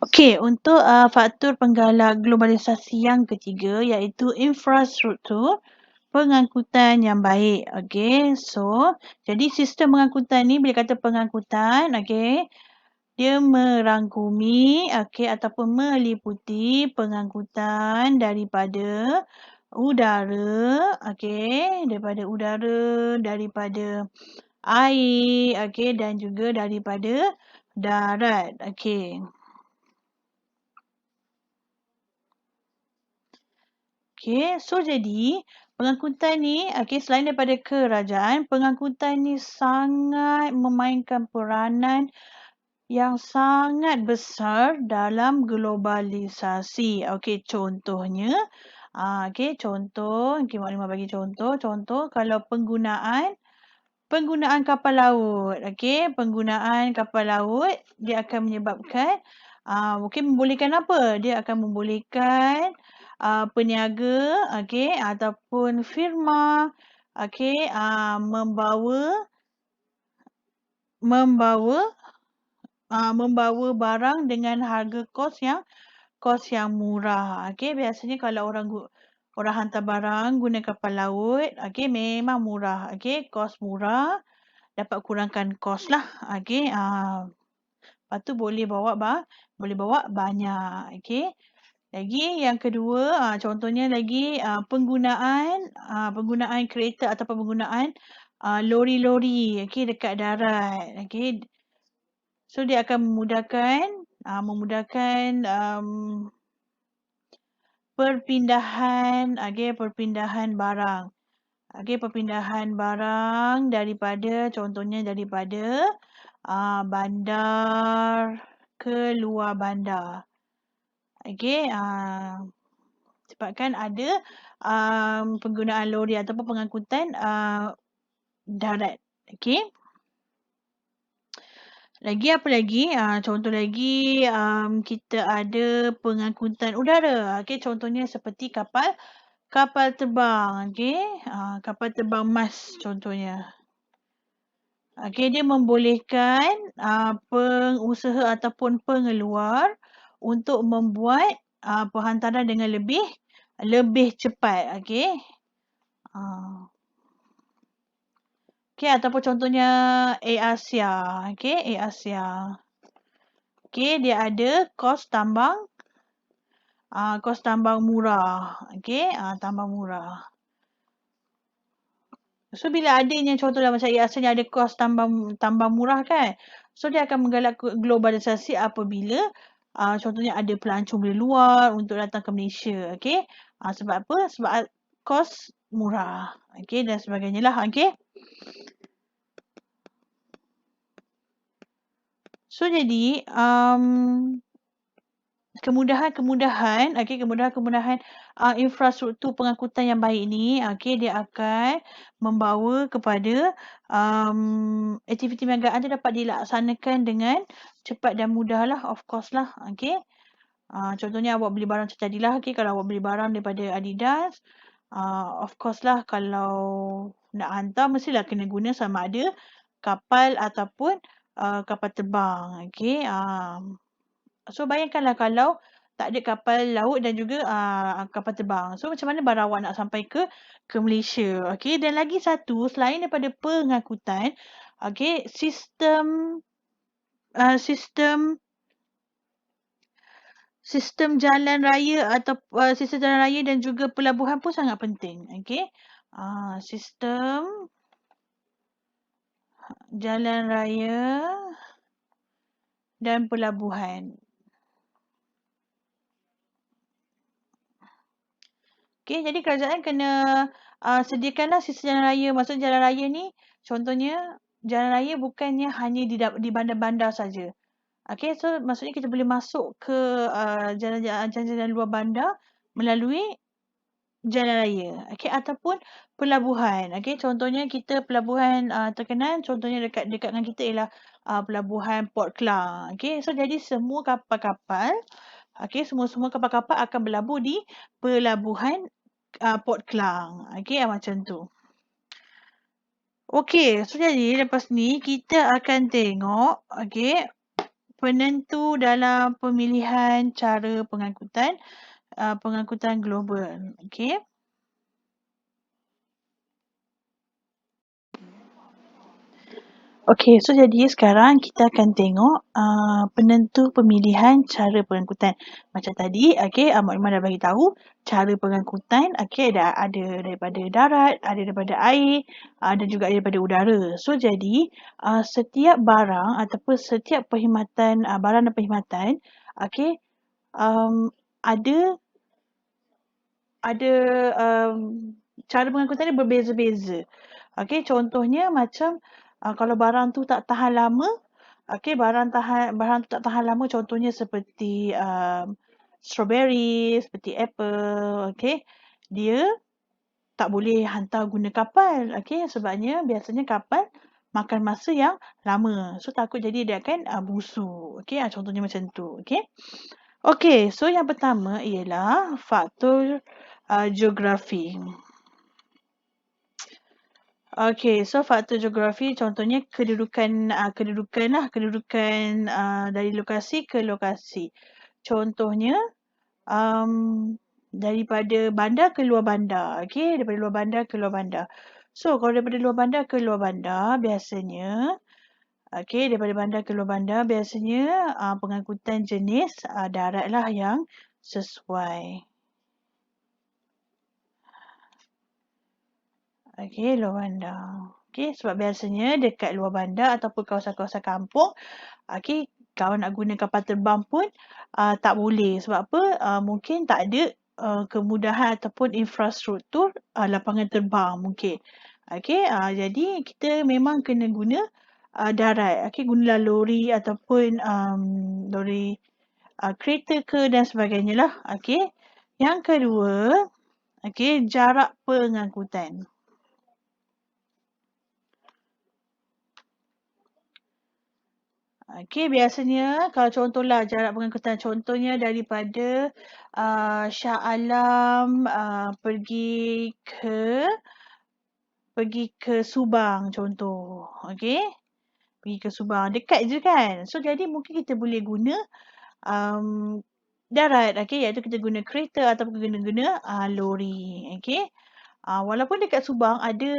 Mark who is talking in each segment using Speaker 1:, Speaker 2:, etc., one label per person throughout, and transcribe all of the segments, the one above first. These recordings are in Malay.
Speaker 1: Okey, untuk faktor penggalak globalisasi yang ketiga iaitu infrastruktur pengangkutan yang baik. Okey, so jadi sistem pengangkutan ni bila kata pengangkutan, okey, dia merangkumi ataupun meliputi pengangkutan daripada udara, daripada air, dan juga daripada darat. So jadi pengangkutan ni selain daripada kerajaan, pengangkutan ni sangat memainkan peranan yang sangat besar dalam globalisasi. Contohnya contoh, Mak Limah bagi contoh. Contoh kalau penggunaan kapal laut. Penggunaan kapal laut dia akan menyebabkan membolehkan apa? Dia akan membolehkan peniaga ataupun firma membawa barang dengan harga kos yang murah. Biasanya kalau orang hantar barang guna kapal laut, memang murah. Kos murah, dapat kurangkan kos lah. Lepas tu boleh bawa banyak. Lagi yang kedua, contohnya lagi penggunaan kereta ataupun penggunaan lori-lori dekat darat. So dia akan memudahkan perpindahan barang. Perpindahan barang contohnya daripada bandar ke luar bandar. Sebabkan ada penggunaan lori ataupun pengangkutan darat. Lagi apa lagi? Contoh lagi kita ada pengangkutan udara. Contohnya seperti kapal terbang. Kapal terbang MAS contohnya. Dia membolehkan pengusaha ataupun pengeluar untuk membuat penghantaran dengan lebih cepat. Ataupun contohnya Air Asia. Air Asia. Dia ada kos tambang murah. Tambang murah. So bila adanya contohlah macam Air Asia ni ada kos tambang murah kan. So dia akan menggalak globalisasi apabila contohnya ada pelancong dari luar untuk datang ke Malaysia. Sebab apa? Sebab kos murah. Dan sebagainya lah. So jadi kemudahan infrastruktur pengangkutan yang baik ni dia akan membawa kepada aktiviti perniagaan tu dapat dilaksanakan dengan cepat dan mudah lah, of course lah. Contohnya awak beli barang terjadilah. Kalau awak beli barang daripada Adidas, of course lah kalau nak hantar mestilah kena guna sama ada kapal ataupun kapal terbang. So bayangkanlah kalau tak ada kapal laut dan juga kapal terbang. So macam mana barang awak nak sampai ke Malaysia. Dan lagi satu, selain daripada pengangkutan, sistem jalan raya atau sistem jalan raya dan juga pelabuhan pun sangat penting. Sistem jalan raya dan pelabuhan. Jadi kerajaan kena sediakanlah sistem jalan raya. Maksudnya jalan raya ni contohnya jalan raya bukannya hanya di bandar-bandar saja. So maksudnya kita boleh masuk ke jalan-jalan luar bandar melalui jalan raya. Ataupun pelabuhan. Contohnya kita pelabuhan terkenal contohnya dekat dengan kita ialah pelabuhan Port Klang. So jadi semua kapal-kapal semua kapal-kapal akan berlabuh di pelabuhan Port Klang. Macam tu. So jadi lepas ni kita akan tengok penentu dalam pemilihan cara pengangkutan global. Okey. Okey, so jadi sekarang kita akan tengok penentu pemilihan cara pengangkutan. Macam tadi, okey, Maklumat dah bagi tahu cara pengangkutan, okey, ada daripada darat, ada daripada air, ada juga daripada udara. So jadi setiap barang ataupun setiap perkhidmatan, barang dan perkhidmatan, okey, ada um, cara pengangkutan dia berbeza-beza. Okey, contohnya macam kalau barang tu tak tahan lama, okey, barang tu tak tahan lama contohnya seperti strawberry, seperti apple, okey. Dia tak boleh hantar guna kapal, okey, sebabnya biasanya kapal makan masa yang lama. So takut jadi dia akan busuk. Okey, contohnya macam tu, okey. Okey, so yang pertama ialah faktor geografi. Okey, so faktor geografi contohnya kedudukan dari lokasi ke lokasi. Contohnya daripada bandar ke luar bandar. Okey, daripada luar bandar ke luar bandar. So kalau daripada luar bandar ke luar bandar biasanya daripada bandar ke luar bandar biasanya pengangkutan jenis darat lah yang sesuai. Okey, luar bandar. Okey, sebab biasanya dekat luar bandar ataupun kawasan-kawasan kampung, okey, kalau nak guna kapal terbang pun tak boleh. Sebab apa? Mungkin tak ada kemudahan ataupun infrastruktur lapangan terbang mungkin. Okey, jadi kita memang kena guna darat. Okey, gunalah lori ataupun lori kereta ke dan sebagainya lah. Okey. Yang kedua, okey, jarak pengangkutan. Okey, biasanya kalau contohlah jarak pengangkutan, contohnya daripada Shah Alam pergi ke Subang contoh. Okey, pergi ke Subang. Dekat je kan. So jadi mungkin kita boleh guna darat. Okey, iaitu kita guna kereta ataupun guna lori. Okey. Walaupun dekat Subang ada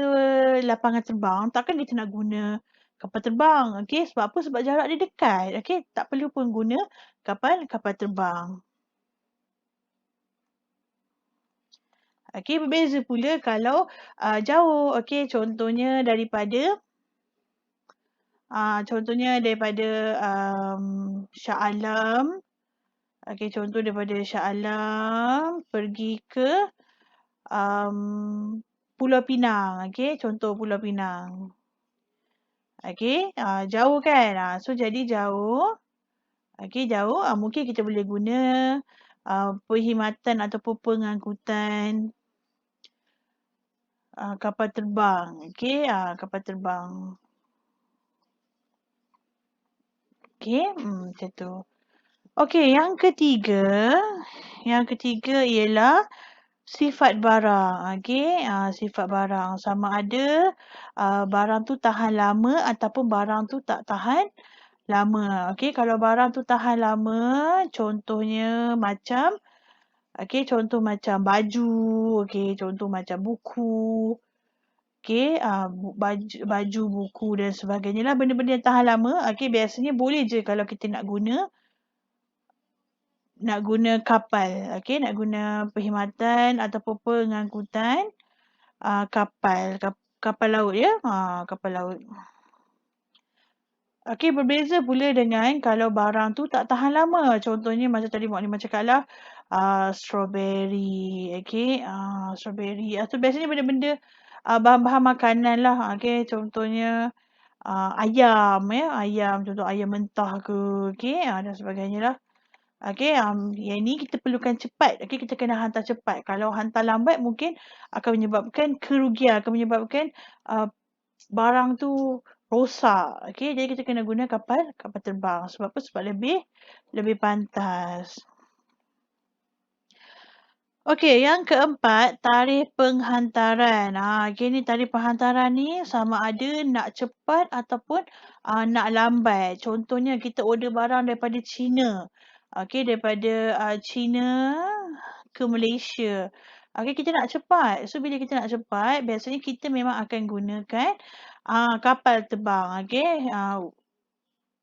Speaker 1: lapangan terbang, takkan kita nak guna kapal terbang. Okey, sebab apa? Sebab jarak dia dekat. Okey, tak perlu pun guna kapal terbang. Okey, berbeza pula kalau jauh. Okey, contohnya daripada Shah Alam. Okey, contoh daripada Shah Alam pergi ke Pulau Pinang. Okey, contoh Pulau Pinang. Okey, jauh kan? So jadi jauh. Okey, jauh. Mungkin kita boleh guna perkhidmatan ataupun pengangkutan kapal terbang. Okey, kapal terbang. Okey, macam tu. Okey, yang ketiga ialah sifat barang. Okey, sifat barang. Sama ada barang tu tahan lama ataupun barang tu tak tahan lama. Okey, kalau barang tu tahan lama, contohnya macam contoh macam baju, okey, contoh macam buku. Okey, baju, buku dan sebagainya lah benda-benda yang tahan lama. Okey, biasanya boleh je kalau kita nak guna kapal. Okey, nak guna perkhidmatan ataupun pengangkutan kapal laut ya. Kapal laut. Okey, berbeza pula dengan kalau barang tu tak tahan lama. Contohnya macam tadi Mak Nimah cakap lah, strawberry. Okey, strawberry. So biasanya benda-benda bahan-bahan makanan lah. Okey, contohnya ayam ya. Ayam, contoh ayam mentah ke. Okey, dan sebagainya lah. Okey, yang ni kita perlukan cepat. Okey, kita kena hantar cepat. Kalau hantar lambat mungkin akan menyebabkan kerugian, akan menyebabkan barang tu rosak. Okey, jadi kita kena guna kapal terbang. Sebab apa? Sebab lebih pantas. Okey, yang keempat, tarikh penghantaran. Okey ni tarikh penghantaran ni sama ada nak cepat ataupun nak lambat. Contohnya kita order barang daripada China. Okey, daripada China ke Malaysia. Okey, kita nak cepat. So bila kita nak cepat, biasanya kita memang akan gunakan kapal terbang. Okey,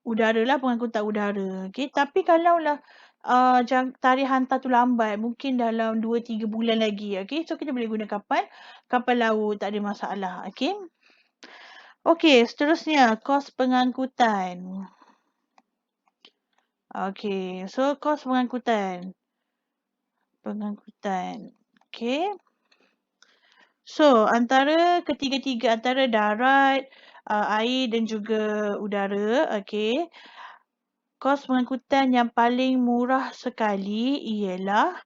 Speaker 1: udara lah, pengangkutan udara. Okey, tapi kalaulah tarikh hantar tu lambat, mungkin dalam 2-3 bulan lagi. Okey, so kita boleh guna kapal laut, tak ada masalah. Okey. Okey, seterusnya kos pengangkutan. Okey, so kos pengangkutan. Okey. So, antara ketiga-tiga, antara darat, air dan juga udara, okey. Kos pengangkutan yang paling murah sekali ialah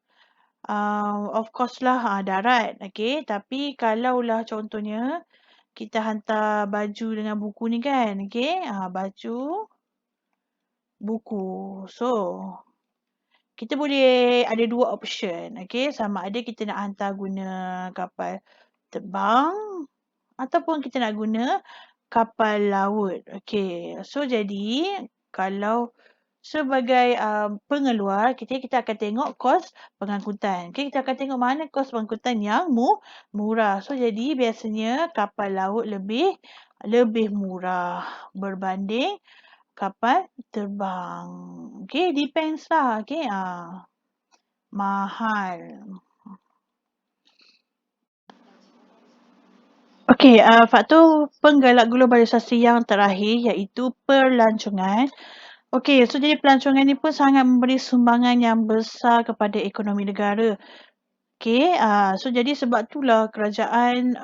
Speaker 1: of course lah darat. Okey, tapi kalaulah contohnya kita hantar baju dengan buku ni kan, okey, baju, buku. So, kita boleh ada dua option, okey, sama ada kita nak hantar guna kapal terbang ataupun kita nak guna kapal laut. Okey, so jadi kalau sebagai pengeluar, kita akan tengok kos pengangkutan. Okey, kita akan tengok mana kos pengangkutan yang murah. So jadi biasanya kapal laut lebih murah berbanding kapal terbang. Okey, depends lah. Okey, mahal. Okey, faktor penggalak globalisasi yang terakhir iaitu pelancongan. Okey, so jadi pelancongan ni pun sangat memberi sumbangan yang besar kepada ekonomi negara. Okey, so jadi sebab itulah kerajaan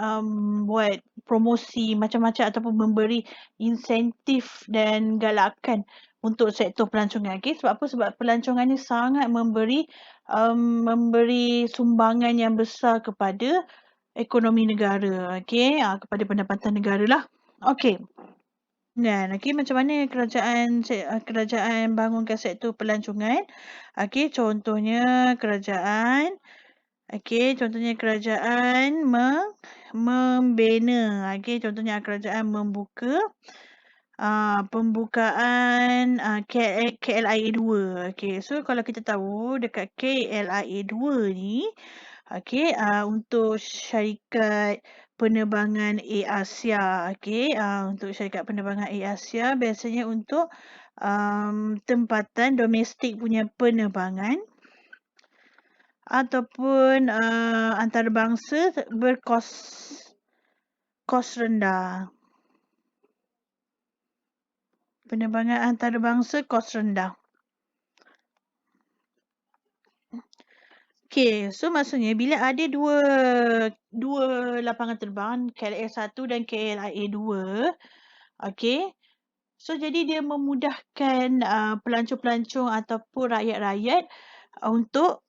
Speaker 1: buat promosi macam-macam ataupun memberi insentif dan galakan untuk sektor pelancongan. Okey, sebab apa? Sebab pelancongan ni sangat memberi sumbangan yang besar kepada ekonomi negara. Okey, kepada pendapatan negara lah. Okey. Dan macam mana kerajaan bangunkan sektor pelancongan? Okey, contohnya kerajaan membina. Okey, contohnya kerajaan membuka pembukaan KLIA 2. Okey, so kalau kita tahu dekat KLIA 2 ni, okey, untuk syarikat penerbangan AirAsia. Okey, untuk syarikat penerbangan AirAsia biasanya untuk tempatan domestik punya penerbangan ataupun antarabangsa berkos rendah. Penerbangan antarabangsa kos rendah. Okey, so maksudnya bila ada dua lapangan terbang, KLIA 1 dan KLIA 2, okey. So jadi dia memudahkan pelancong-pelancong ataupun rakyat-rakyat untuk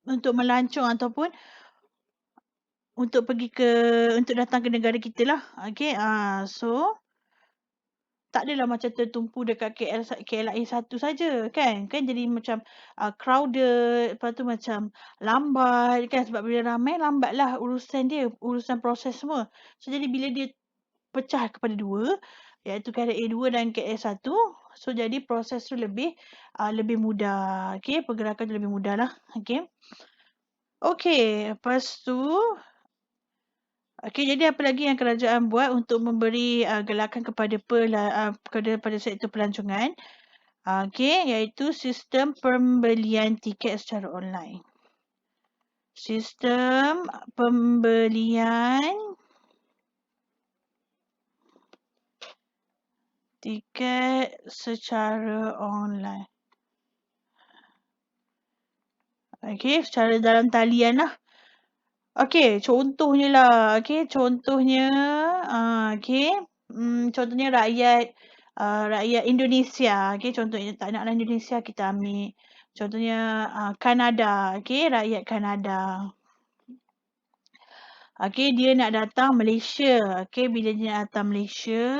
Speaker 1: untuk melancong ataupun untuk datang ke negara kita lah. Okey, so tak adalah macam tertumpu dekat KLIA 1 saja kan. Kan jadi macam crowded, lepas tu macam lambat kan, sebab bila ramai lambatlah urusan proses semua. So jadi bila dia pecah kepada dua, iaitu KLIA 2 dan KLIA 1, so jadi proses tu lebih mudah. Okey, pergerakan tu lebih mudah lah. Okey. Okey, lepas tu okey, jadi apa lagi yang kerajaan buat untuk memberi galakan kepada sektor pelancongan? Okey, iaitu sistem pembelian tiket secara online. Sistem pembelian tiket secara online. Okey, secara dalam talian lah. Okey, contohnya lah. Okey, contohnya contohnya rakyat Indonesia. Okey, contohnya tak naklah Indonesia, kita ambil contohnya Kanada. Okey, rakyat Kanada. Okey, dia nak datang Malaysia. Okey, bila dia nak datang Malaysia,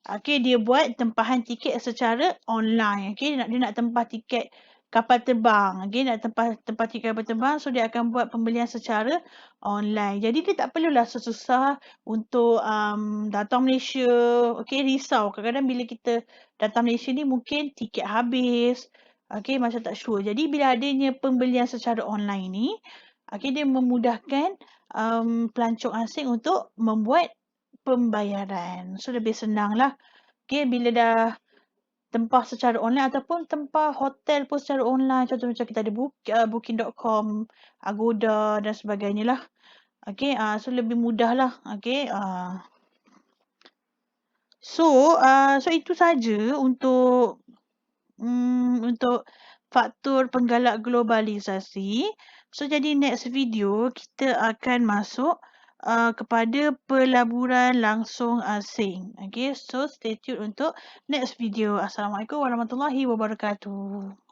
Speaker 1: okey, dia buat tempahan tiket secara online. Okey, dia nak tempah tiket kapal terbang. Okay, nak tempati kapal terbang. So, dia akan buat pembelian secara online. Jadi, dia tak perlulah susah untuk datang Malaysia. Okay, risau. Kadang-kadang bila kita datang Malaysia ni mungkin tiket habis. Okay, macam tak sure. Jadi, bila adanya pembelian secara online ni, okay, dia memudahkan pelancong asing untuk membuat pembayaran. So, lebih senang lah. Okay, bila dah tempah secara online ataupun tempah hotel pun secara online. Contoh macam kita ada booking.com, Agoda dan sebagainya lah. Okay, so lebih mudah lah. Okay, so itu saja untuk faktor penggalak globalisasi. So, jadi next video kita akan masuk kepada pelaburan langsung asing. Okay, so stay tune untuk next video. Assalamualaikum warahmatullahi wabarakatuh.